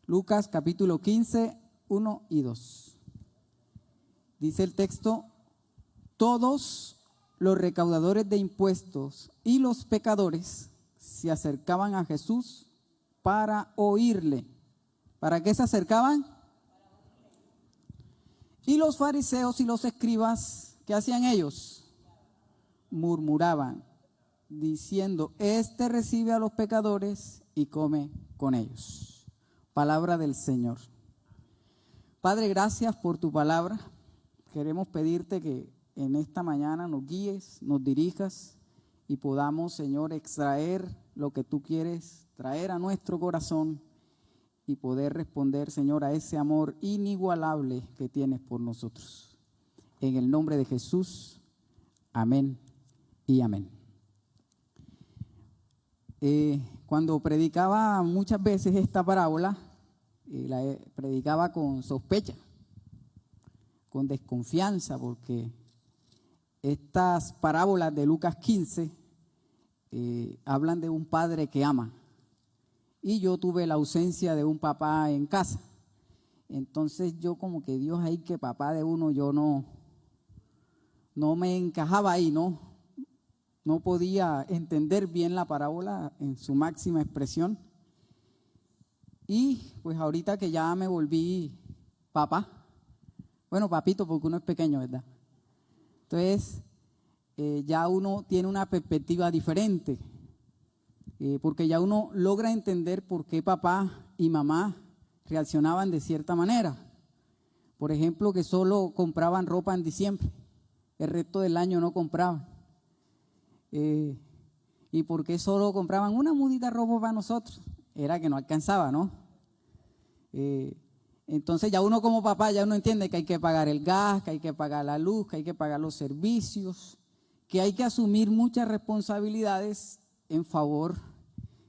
Lucas capítulo 15, 1 y 2. Dice el texto: todos los recaudadores de impuestos y los pecadores se acercaban a Jesús para oírle. ¿Para qué se acercaban? Y los fariseos y los escribas, ¿qué hacían ellos? Murmuraban, diciendo: este recibe a los pecadores y come con ellos. Palabra del Señor. Padre, gracias por tu palabra. Queremos pedirte que en esta mañana nos guíes, nos dirijas y podamos, Señor, extraer lo que tú quieres traer a nuestro corazón y poder responder, Señor, a ese amor inigualable que tienes por nosotros. En el nombre de Jesús, amén y amén. Cuando predicaba muchas veces esta parábola, la predicaba con sospecha, con desconfianza, porque estas parábolas de Lucas 15 hablan de un padre que ama. Y yo tuve la ausencia de un papá en casa. Entonces yo como que Dios ahí, que papá de uno, yo no me encajaba ahí, no podía entender bien la parábola en su máxima expresión. Y pues ahorita que ya me volví papá, bueno, papito, porque uno es pequeño, ¿verdad? Entonces ya uno tiene una perspectiva diferente, porque ya uno logra entender por qué papá y mamá reaccionaban de cierta manera. Por ejemplo, que solo compraban ropa en diciembre, el resto del año no compraban. ¿Y por qué solo compraban una mudita de ropa para nosotros? Era que no alcanzaba, ¿no? Entonces ya uno como papá, ya uno entiende que hay que pagar el gas, que hay que pagar la luz, que hay que pagar los servicios, que hay que asumir muchas responsabilidades en favor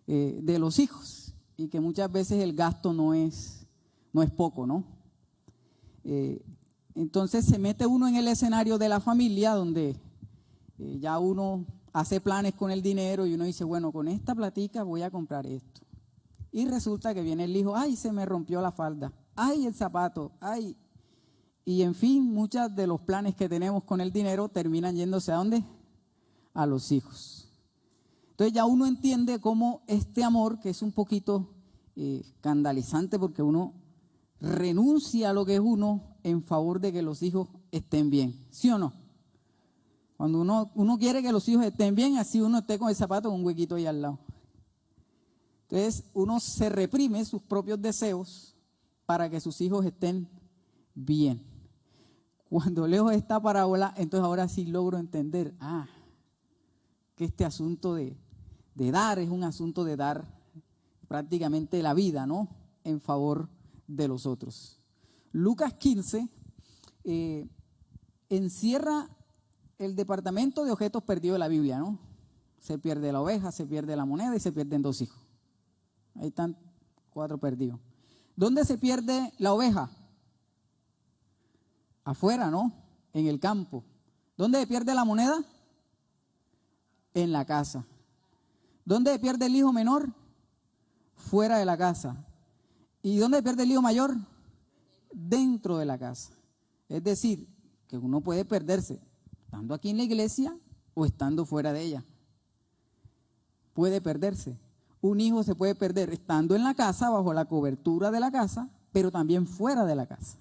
de los hijos, y que muchas veces el gasto no es poco, ¿no? Entonces se mete uno en el escenario de la familia, donde ya uno hace planes con el dinero y uno dice, bueno, con esta platica voy a comprar esto. Y resulta que viene el hijo: ay, se me rompió la falda, ay, el zapato, ay. Y en fin, muchos de los planes que tenemos con el dinero terminan yéndose ¿a dónde? A los hijos. Entonces ya uno entiende cómo este amor, que es un poquito escandalizante, porque uno renuncia a lo que es uno en favor de que los hijos estén bien, ¿sí o no? Cuando uno quiere que los hijos estén bien, así uno esté con el zapato con un huequito ahí al lado. Entonces uno se reprime sus propios deseos para que sus hijos estén bien. Cuando leo esta parábola, entonces ahora sí logro entender que este asunto de dar es un asunto de dar prácticamente la vida, ¿no? En favor de los otros. Lucas 15 encierra el departamento de objetos perdidos de la Biblia, ¿no? Se pierde la oveja, se pierde la moneda y se pierden 2 hijos. Ahí están 4 perdidos. ¿Dónde se pierde la oveja? Afuera, ¿no? En el campo. ¿Dónde se pierde la moneda? En la casa. ¿Dónde se pierde el hijo menor? Fuera de la casa. ¿Y dónde se pierde el hijo mayor? Dentro de la casa. Es decir, que uno puede perderse estando aquí en la iglesia o estando fuera de ella. Puede perderse. Un hijo se puede perder estando en la casa, bajo la cobertura de la casa, pero también fuera de la casa.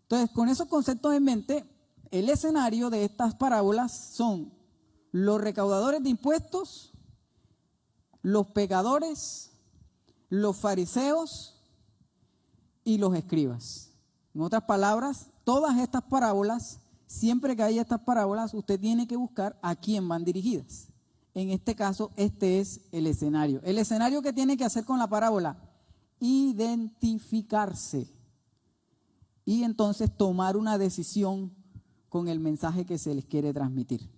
Entonces, con esos conceptos en mente, el escenario de estas parábolas son los recaudadores de impuestos, los pecadores, los fariseos y los escribas. En otras palabras, todas estas parábolas, siempre que hay estas parábolas, usted tiene que buscar a quién van dirigidas. En este caso, este es el escenario. El escenario que tiene que hacer con la parábola: identificarse y entonces tomar una decisión con el mensaje que se les quiere transmitir.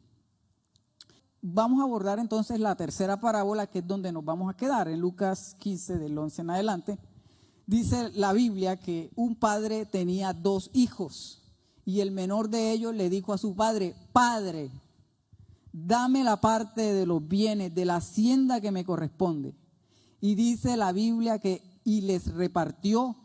Vamos a abordar entonces la tercera parábola, que es donde nos vamos a quedar, en Lucas 15, del 11 en adelante. Dice la Biblia que un padre tenía 2 hijos y el menor de ellos le dijo a su padre: Padre, dame la parte de los bienes, de la hacienda que me corresponde. Y dice la Biblia que y les repartió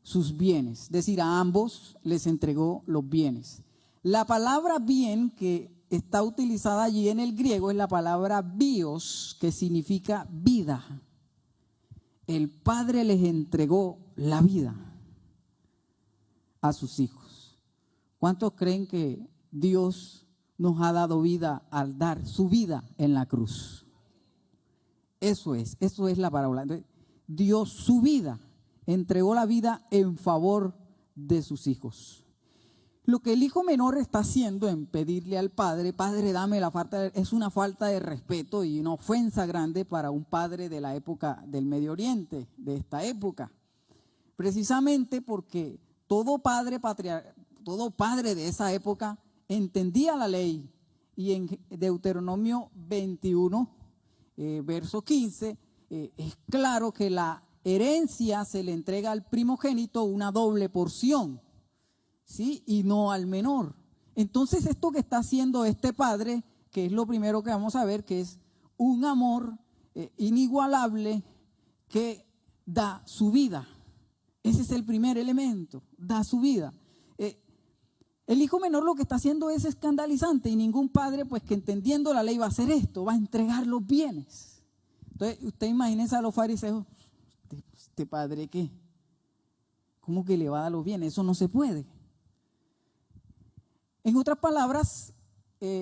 sus bienes. Es decir, a ambos les entregó los bienes. La palabra bien que está utilizada allí en el griego es la palabra bios, que significa vida. El Padre les entregó la vida a sus hijos. ¿Cuántos creen que Dios nos ha dado vida al dar su vida en la cruz? Eso es la parábola. Entonces, dio su vida, entregó la vida en favor de sus hijos. Lo que el hijo menor está haciendo en pedirle al padre, padre, dame la falta, es una falta de respeto y una ofensa grande para un padre de la época del Medio Oriente, de esta época. Precisamente porque todo padre de esa época entendía la ley. Y en Deuteronomio 21, verso 15, es claro que la herencia se le entrega al primogénito una doble porción, ¿sí? Y no al menor. Entonces esto que está haciendo este padre, que es lo primero que vamos a ver, que es un amor inigualable que da su vida. Ese es el primer elemento, da su vida. El hijo menor lo que está haciendo es escandalizante y ningún padre, pues que entendiendo la ley va a hacer esto, va a entregar los bienes. Entonces, usted imagínese a los fariseos, ¿este padre qué? ¿Cómo que le va a dar los bienes? Eso no se puede. En otras palabras,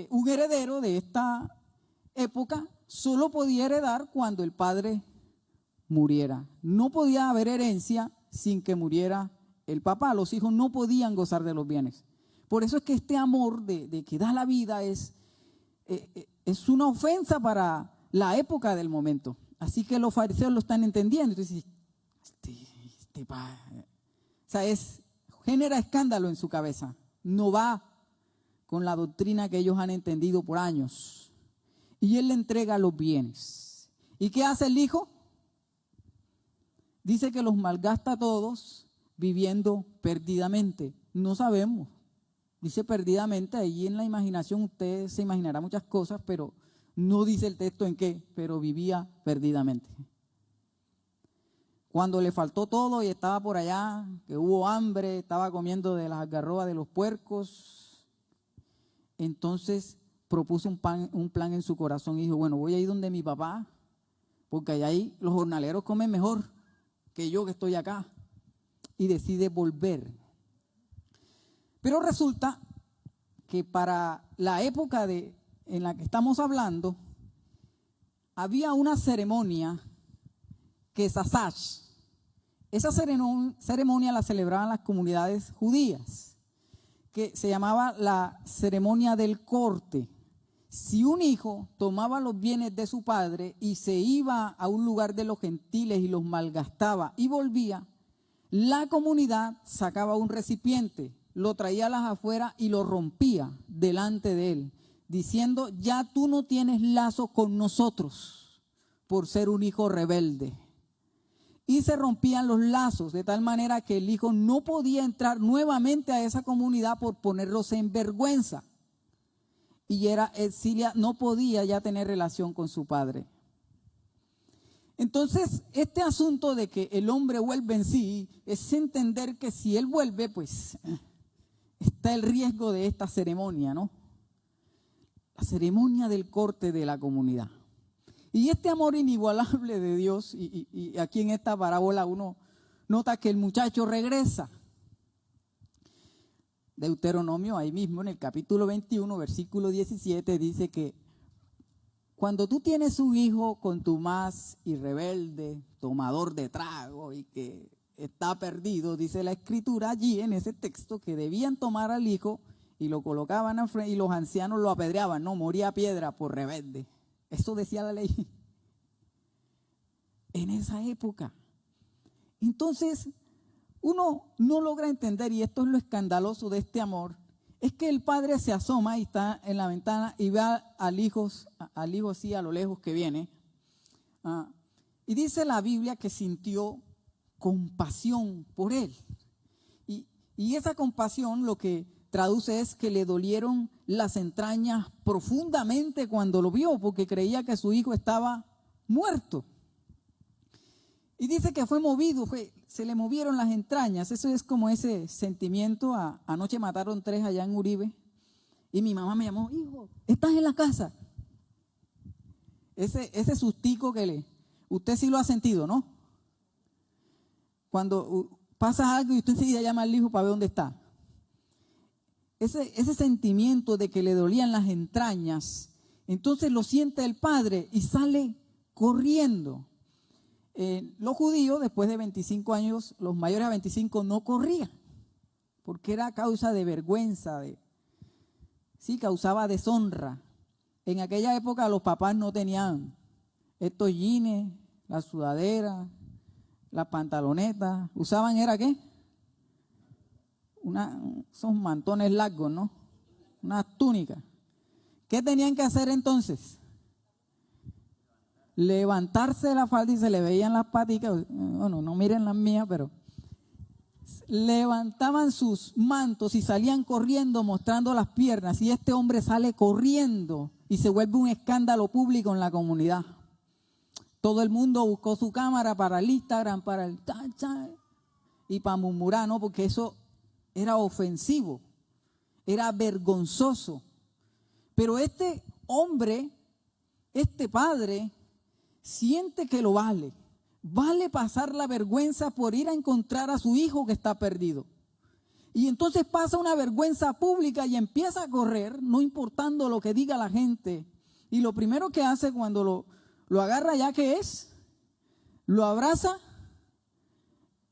un heredero de esta época solo podía heredar cuando el padre muriera. No podía haber herencia sin que muriera el papá. Los hijos no podían gozar de los bienes. Por eso es que este amor de que da la vida es una ofensa para la época del momento. Así que los fariseos lo están entendiendo. Entonces, genera escándalo en su cabeza. No va con la doctrina que ellos han entendido por años. Y él le entrega los bienes. ¿Y qué hace el hijo? Dice que los malgasta todos viviendo perdidamente. No sabemos. Dice perdidamente, ahí en la imaginación usted se imaginará muchas cosas, pero no dice el texto en qué, pero vivía perdidamente. Cuando le faltó todo y estaba por allá, que hubo hambre, estaba comiendo de las algarrobas de los puercos, entonces propuso un plan en su corazón y dijo, bueno, voy a ir donde mi papá, porque allá ahí los jornaleros comen mejor que yo que estoy acá. Y decide volver. Pero resulta que para la época en la que estamos hablando, había una ceremonia que es Asash. Esa ceremonia la celebraban las comunidades judías, que se llamaba la ceremonia del corte. Si un hijo tomaba los bienes de su padre y se iba a un lugar de los gentiles y los malgastaba y volvía, la comunidad sacaba un recipiente, lo traía a las afueras y lo rompía delante de él, diciendo, ya tú no tienes lazo con nosotros por ser un hijo rebelde. Y se rompían los lazos de tal manera que el hijo no podía entrar nuevamente a esa comunidad por ponerlos en vergüenza. Y no podía ya tener relación con su padre. Entonces, este asunto de que el hombre vuelve en sí, es entender que si él vuelve, pues está el riesgo de esta ceremonia, ¿no? La ceremonia del corte de la comunidad. Y este amor inigualable de Dios, y aquí en esta parábola uno nota que el muchacho regresa. Deuteronomio, ahí mismo en el capítulo 21, versículo 17, dice que cuando tú tienes un hijo contumaz y rebelde, tomador de trago y que está perdido, dice la escritura allí en ese texto que debían tomar al hijo y lo colocaban al frente y los ancianos lo apedreaban, no, moría a piedra por rebelde. Eso decía la ley en esa época. Entonces, uno no logra entender, y esto es lo escandaloso de este amor, es que el padre se asoma y está en la ventana y ve al hijo así a lo lejos que viene. Y dice la Biblia que sintió compasión por él. Y esa compasión lo que traduce es que le dolieron las entrañas profundamente cuando lo vio, porque creía que su hijo estaba muerto. Y dice que fue movido, se le movieron las entrañas. Eso es como ese sentimiento. Anoche mataron 3 allá en Uribe. Y mi mamá me llamó, hijo, ¿estás en la casa? Ese sustico usted sí lo ha sentido, ¿no? Cuando pasa algo y usted enseguida llama al hijo para ver dónde está. Ese sentimiento de que le dolían las entrañas, entonces lo siente el padre y sale corriendo. Los judíos, después de 25 años, los mayores a 25 no corrían, porque era causa de vergüenza, causaba deshonra. En aquella época los papás no tenían estos jeans, las sudaderas, las pantalonetas. Usaban, ¿era qué? Son mantones largos, ¿no? Unas túnicas. ¿Qué tenían que hacer entonces? Levantarse la falda y se le veían las paticas. Bueno, no miren las mías, pero levantaban sus mantos y salían corriendo mostrando las piernas. Y este hombre sale corriendo y se vuelve un escándalo público en la comunidad. Todo el mundo buscó su cámara para el Instagram, para el y para murmurar, ¿no? Porque eso era ofensivo, era vergonzoso. Pero este hombre, este padre, siente que lo vale. Vale pasar la vergüenza por ir a encontrar a su hijo que está perdido. Y entonces pasa una vergüenza pública y empieza a correr, no importando lo que diga la gente. Y lo primero que hace cuando lo agarra ya, ¿qué es? Lo abraza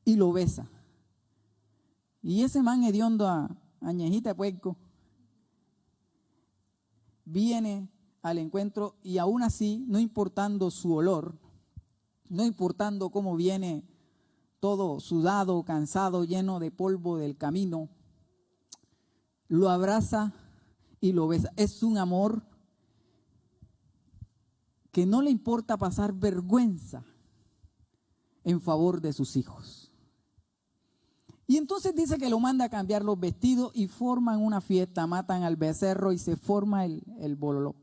y lo besa. Y ese man hediondo añejita de puerco viene al encuentro y aún así, no importando su olor, no importando cómo viene todo sudado, cansado, lleno de polvo del camino, lo abraza y lo besa. Es un amor que no le importa pasar vergüenza en favor de sus hijos. Y entonces dice que lo manda a cambiar los vestidos y forman una fiesta, matan al becerro y se forma el bololó.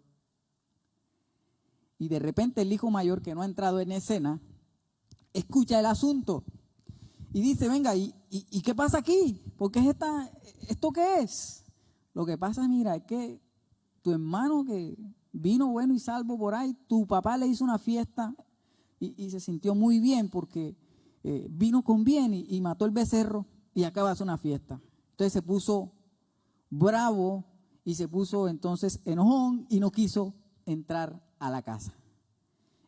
Y de repente el hijo mayor, que no ha entrado en escena, escucha el asunto y dice, venga, ¿y qué pasa aquí? ¿Por qué es esto qué es? Lo que pasa, mira, es que tu hermano que vino bueno y salvo por ahí, tu papá le hizo una fiesta y se sintió muy bien porque vino con bien y mató el becerro y acaba de hacer una fiesta. Entonces se puso bravo y se puso entonces enojón y no quiso entrar a la casa.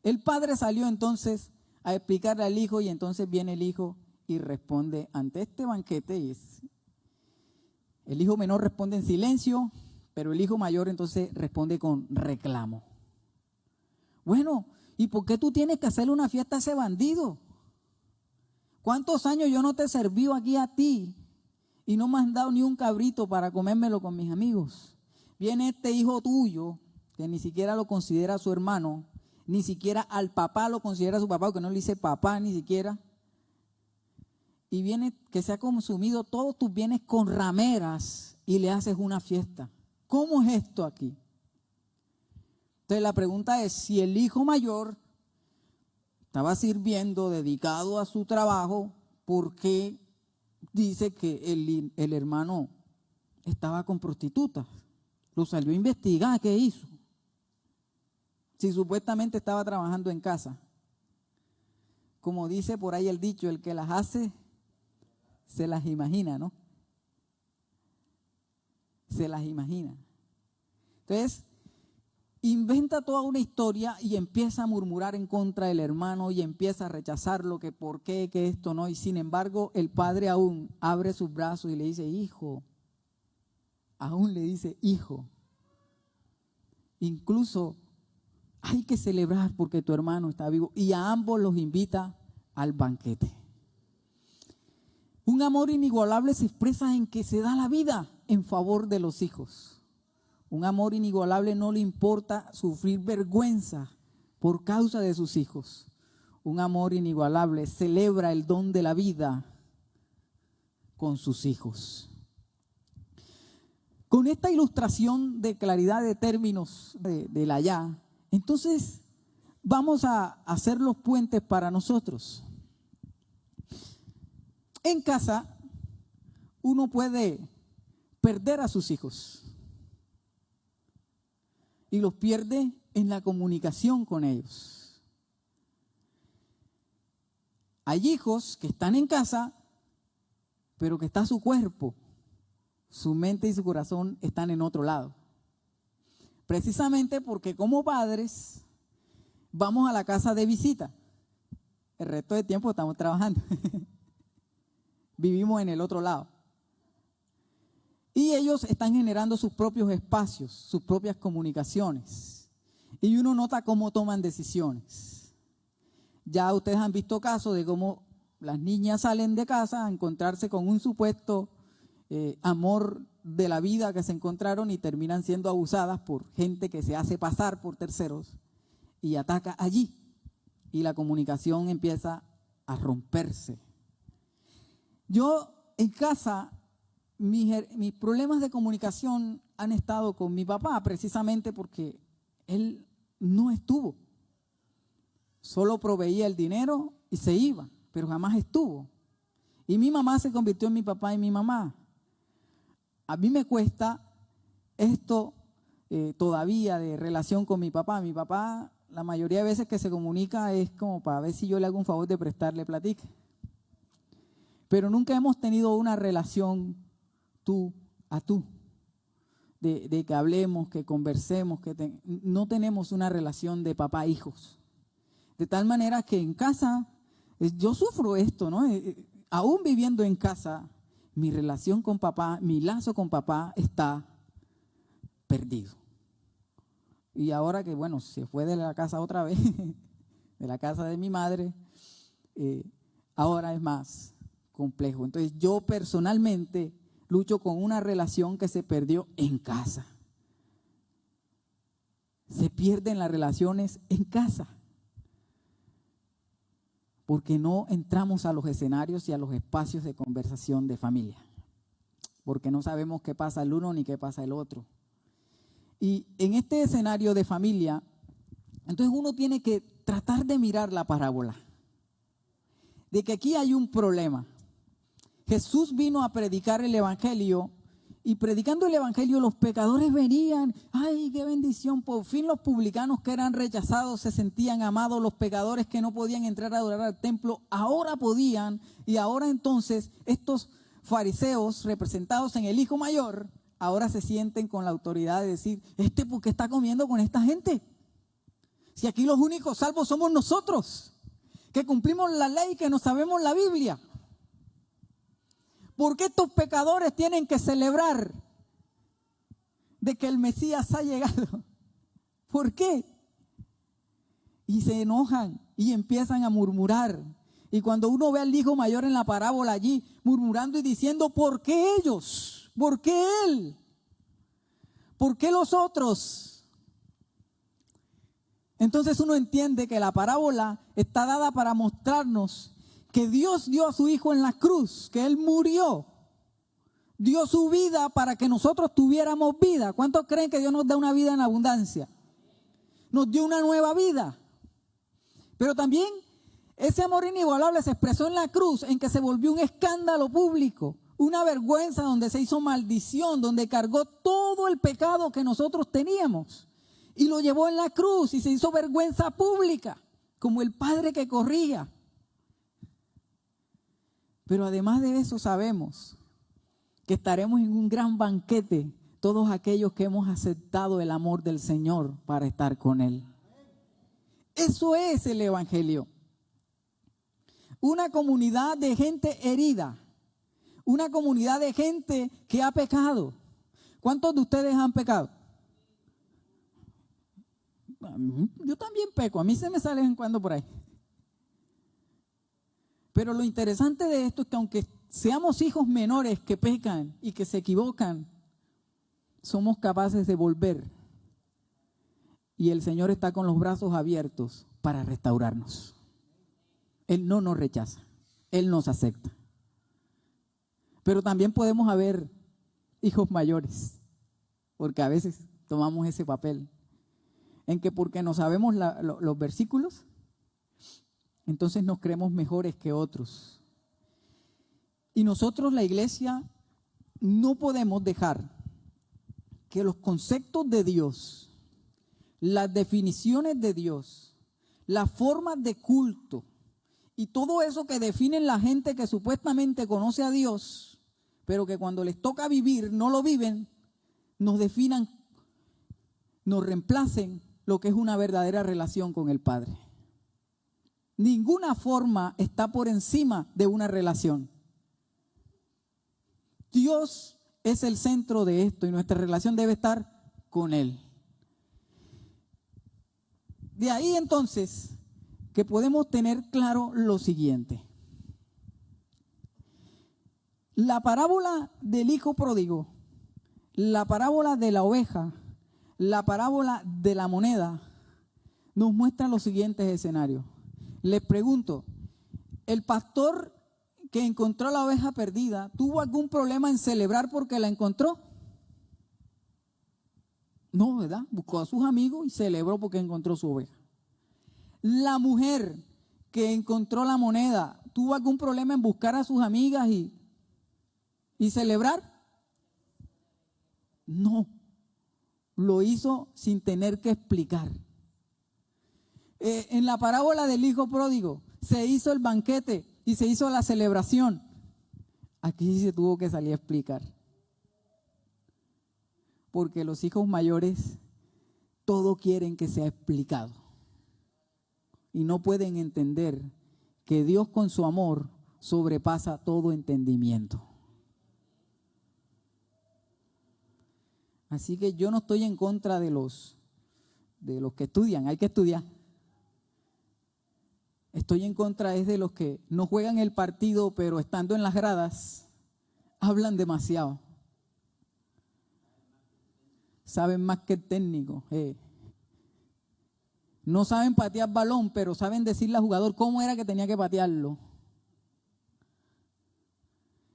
El padre salió entonces a explicarle al hijo y entonces viene el hijo y responde ante este banquete. El hijo menor responde en silencio, pero el hijo mayor entonces responde con reclamo. Bueno, ¿y por qué tú tienes que hacerle una fiesta a ese bandido? ¿Cuántos años yo no te he servido aquí a ti y no me has dado ni un cabrito para comérmelo con mis amigos? Viene este hijo tuyo, que ni siquiera lo considera su hermano, ni siquiera al papá lo considera su papá, porque no le dice papá ni siquiera. Y viene que se ha consumido todos tus bienes con rameras y le haces una fiesta. ¿Cómo es esto aquí? Entonces la pregunta es, si el hijo mayor estaba sirviendo, dedicado a su trabajo, ¿por qué dice que el hermano estaba con prostitutas? Lo salió a investigar, ¿qué hizo? Si supuestamente estaba trabajando en casa. Como dice por ahí el dicho, el que las hace, se las imagina, ¿no? Se las imagina. Entonces, inventa toda una historia y empieza a murmurar en contra del hermano y empieza a rechazarlo, que por qué, que esto no. Y sin embargo, el padre aún abre sus brazos y le dice, hijo. Aún le dice, hijo. Incluso hay que celebrar porque tu hermano está vivo. Y a ambos los invita al banquete. Un amor inigualable se expresa en que se da la vida en favor de los hijos. Un amor inigualable no le importa sufrir vergüenza por causa de sus hijos. Un amor inigualable celebra el don de la vida con sus hijos. Con esta ilustración de claridad de términos del allá, entonces vamos a hacer los puentes para nosotros. En casa uno puede perder a sus hijos y los pierde en la comunicación con ellos. Hay hijos que están en casa, pero que está su cuerpo, su mente y su corazón están en otro lado. Precisamente porque como padres vamos a la casa de visita. El resto del tiempo estamos trabajando. Vivimos en el otro lado. Y ellos están generando sus propios espacios, sus propias comunicaciones. Y uno nota cómo toman decisiones. Ya ustedes han visto casos de cómo las niñas salen de casa a encontrarse con un supuesto amor de la vida que se encontraron y terminan siendo abusadas por gente que se hace pasar por terceros y ataca allí. Y la comunicación empieza a romperse. Yo en casa, mis problemas de comunicación han estado con mi papá precisamente porque él no estuvo. Solo proveía el dinero y se iba, pero jamás estuvo. Y mi mamá se convirtió en mi papá y mi mamá. A mí me cuesta esto todavía de relación con mi papá. Mi papá, la mayoría de veces que se comunica es como para ver si yo le hago un favor de prestarle platica. Pero nunca hemos tenido una relación tú a tú, de que hablemos, que conversemos, no tenemos una relación de papá-hijos. De tal manera que en casa, yo sufro esto, ¿no? Aún viviendo en casa, mi relación con papá, mi lazo con papá está perdido. Y ahora que, bueno, se fue de la casa otra vez, de la casa de mi madre, ahora es más complejo. Entonces yo personalmente lucho con una relación que se perdió en casa. Se pierden las relaciones en casa. Porque no entramos a los escenarios y a los espacios de conversación de familia. Porque no sabemos qué pasa el uno ni qué pasa el otro. Y en este escenario de familia, entonces uno tiene que tratar de mirar la parábola. De que aquí hay un problema. Jesús vino a predicar el evangelio y predicando el evangelio los pecadores venían. ¡Ay, qué bendición! Por fin los publicanos que eran rechazados se sentían amados. Los pecadores que no podían entrar a adorar al templo ahora podían. Y ahora entonces estos fariseos representados en el hijo mayor ahora se sienten con la autoridad de decir: ¿por qué está comiendo con esta gente? Si aquí los únicos salvos somos nosotros, que cumplimos la ley, que no sabemos la Biblia. ¿Por qué estos pecadores tienen que celebrar de que el Mesías ha llegado? ¿Por qué? Y se enojan y empiezan a murmurar. Y cuando uno ve al hijo mayor en la parábola allí murmurando y diciendo: ¿por qué ellos? ¿Por qué él? ¿Por qué los otros? Entonces uno entiende que la parábola está dada para mostrarnos que Dios dio a su Hijo en la cruz, que Él murió, dio su vida para que nosotros tuviéramos vida. ¿Cuántos creen que Dios nos da una vida en abundancia? Nos dio una nueva vida. Pero también ese amor inigualable se expresó en la cruz, en que se volvió un escándalo público, una vergüenza, donde se hizo maldición, donde cargó todo el pecado que nosotros teníamos y lo llevó en la cruz y se hizo vergüenza pública, como el Padre que corría. Pero además de eso sabemos que estaremos en un gran banquete todos aquellos que hemos aceptado el amor del Señor para estar con Él. Eso es el Evangelio. Una comunidad de gente herida, una comunidad de gente que ha pecado. ¿Cuántos de ustedes han pecado? Yo también peco, a mí se me sale de vez en cuando por ahí. Pero lo interesante de esto es que aunque seamos hijos menores que pecan y que se equivocan, somos capaces de volver. Y el Señor está con los brazos abiertos para restaurarnos. Él no nos rechaza, Él nos acepta. Pero también podemos haber hijos mayores, porque a veces tomamos ese papel, en que porque no sabemos los versículos, entonces nos creemos mejores que otros. Y nosotros, la iglesia, no podemos dejar que los conceptos de Dios, las definiciones de Dios, las formas de culto y todo eso que definen la gente que supuestamente conoce a Dios, pero que cuando les toca vivir no lo viven, nos definan, nos reemplacen lo que es una verdadera relación con el Padre. Ninguna forma está por encima de una relación. Dios es el centro de esto y nuestra relación debe estar con Él. De ahí entonces que podemos tener claro lo siguiente. La parábola del hijo pródigo, la parábola de la oveja, la parábola de la moneda, nos muestra los siguientes escenarios. Les pregunto, ¿el pastor que encontró la oveja perdida tuvo algún problema en celebrar porque la encontró? No, ¿verdad? Buscó a sus amigos y celebró porque encontró su oveja. La mujer que encontró la moneda, ¿tuvo algún problema en buscar a sus amigas y celebrar? No, lo hizo sin tener que explicar. En la parábola del hijo pródigo se hizo el banquete y se hizo la celebración. Aquí sí se tuvo que salir a explicar. Porque los hijos mayores todo quieren que sea explicado. Y no pueden entender que Dios con su amor sobrepasa todo entendimiento. Así que yo no estoy en contra de los que estudian, hay que estudiar. Estoy en contra de los que no juegan el partido, pero estando en las gradas, hablan demasiado. Saben más que el técnico. No saben patear balón, pero saben decirle al jugador cómo era que tenía que patearlo.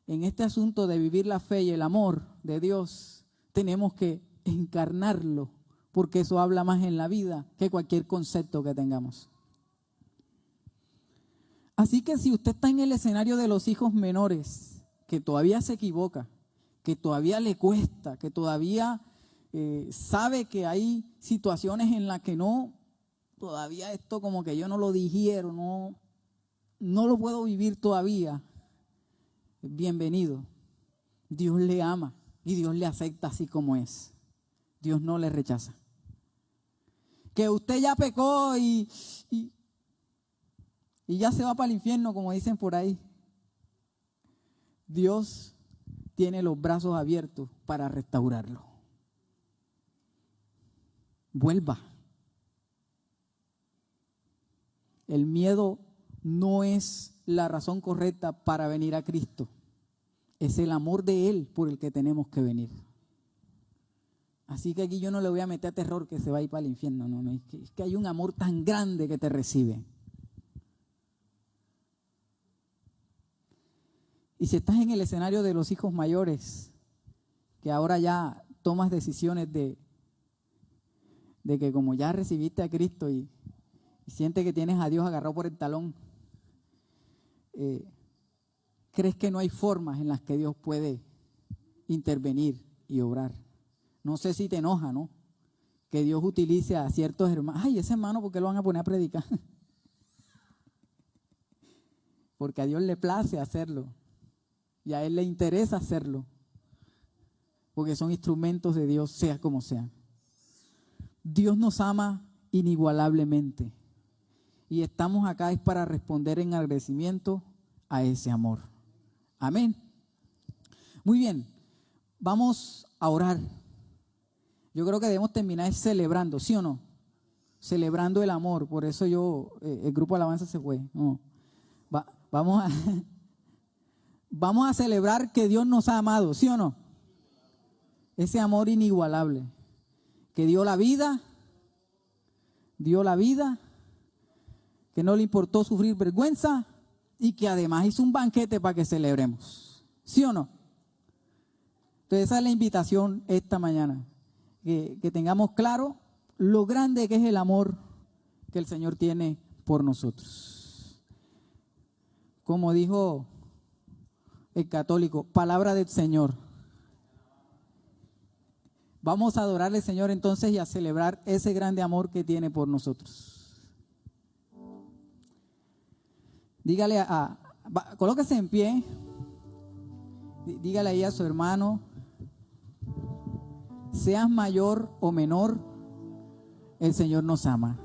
En este asunto de vivir la fe y el amor de Dios, tenemos que encarnarlo, porque eso habla más en la vida que cualquier concepto que tengamos. Así que si usted está en el escenario de los hijos menores, que todavía se equivoca, que todavía le cuesta, que todavía sabe que hay situaciones en las que no, todavía esto como que yo no lo digiero, no lo puedo vivir todavía, bienvenido. Dios le ama y Dios le acepta así como es. Dios no le rechaza. Que usted ya pecó y ya se va para el infierno, como dicen por ahí. Dios tiene los brazos abiertos para restaurarlo. Vuelva. El miedo no es la razón correcta para venir a Cristo. Es el amor de Él por el que tenemos que venir. Así que aquí yo no le voy a meter terror que se va a ir para el infierno. No, es que hay un amor tan grande que te recibe. Y si estás en el escenario de los hijos mayores, que ahora ya tomas decisiones de que como ya recibiste a Cristo y sientes que tienes a Dios agarrado por el talón, crees que no hay formas en las que Dios puede intervenir y obrar. No sé si te enoja, ¿no? Que Dios utilice a ciertos hermanos. Ay, ese hermano, ¿por qué lo van a poner a predicar? Porque a Dios le place hacerlo. Y a Él le interesa hacerlo. Porque son instrumentos de Dios, sea como sea. Dios nos ama inigualablemente. Y estamos acá es para responder en agradecimiento a ese amor. Amén. Muy bien, vamos a orar. Yo creo que debemos terminar celebrando, ¿sí o no? Celebrando el amor. Por eso el grupo de alabanza se fue. No. Vamos a celebrar que Dios nos ha amado, ¿sí o no? Ese amor inigualable. Que dio la vida, que no le importó sufrir vergüenza y que además hizo un banquete para que celebremos. ¿Sí o no? Entonces esa es la invitación esta mañana. Que tengamos claro lo grande que es el amor que el Señor tiene por nosotros. Como dijo el católico, palabra del Señor. Vamos a adorarle al Señor entonces y a celebrar ese grande amor que tiene por nosotros. Dígale colóquese en pie. Dígale ahí a su hermano, seas mayor o menor, el Señor nos ama.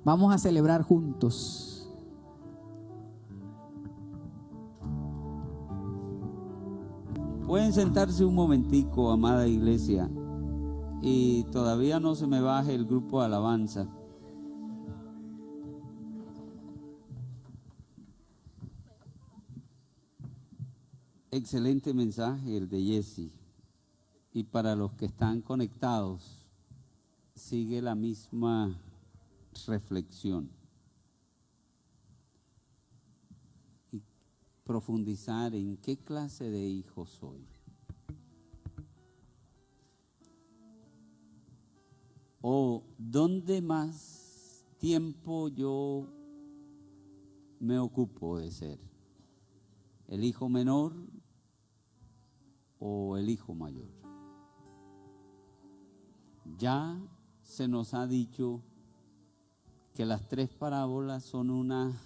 Vamos a celebrar juntos. Pueden sentarse un momentico, amada iglesia, y todavía no se me baje el grupo de alabanza. Excelente mensaje el de Jesse. Y para los que están conectados, sigue la misma reflexión. Y profundizar en qué clase de hijo soy. O dónde más tiempo yo me ocupo de ser. ¿El hijo menor o el hijo mayor? Ya se nos ha dicho que las tres parábolas son un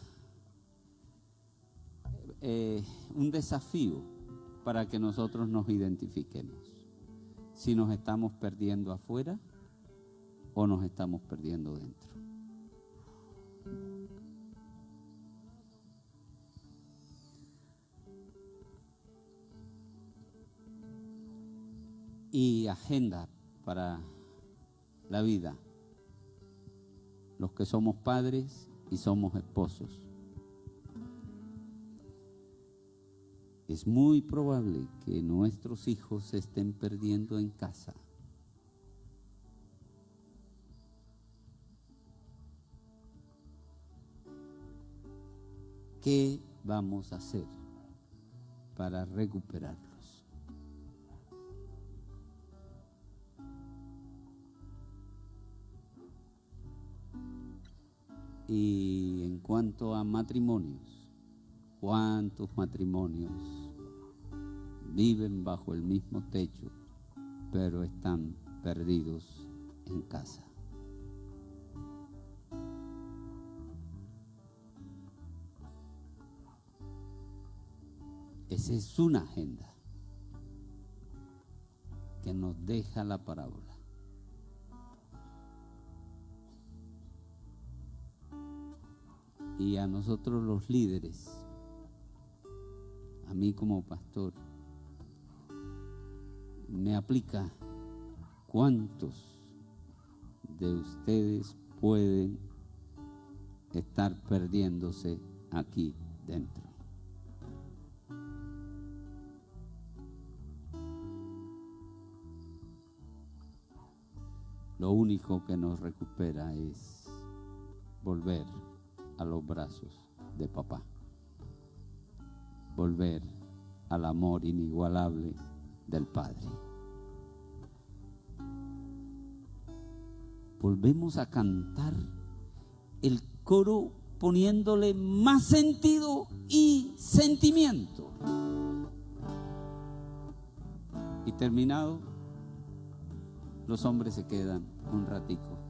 desafío para que nosotros nos identifiquemos. Si nos estamos perdiendo afuera o nos estamos perdiendo dentro. Y agenda para la vida, los que somos padres y somos esposos. Es muy probable que nuestros hijos se estén perdiendo en casa. ¿Qué vamos a hacer para recuperarlos? Y en cuanto a matrimonios, ¿cuántos matrimonios viven bajo el mismo techo, pero están perdidos en casa? Esa es una agenda que nos deja la parábola. Y a nosotros los líderes, a mí como pastor, me aplica cuántos de ustedes pueden estar perdiéndose aquí dentro. Lo único que nos recupera es volver a los brazos de papá, volver al amor inigualable del Padre. Volvemos a cantar el coro poniéndole más sentido y sentimiento. Y terminado, los hombres se quedan un ratico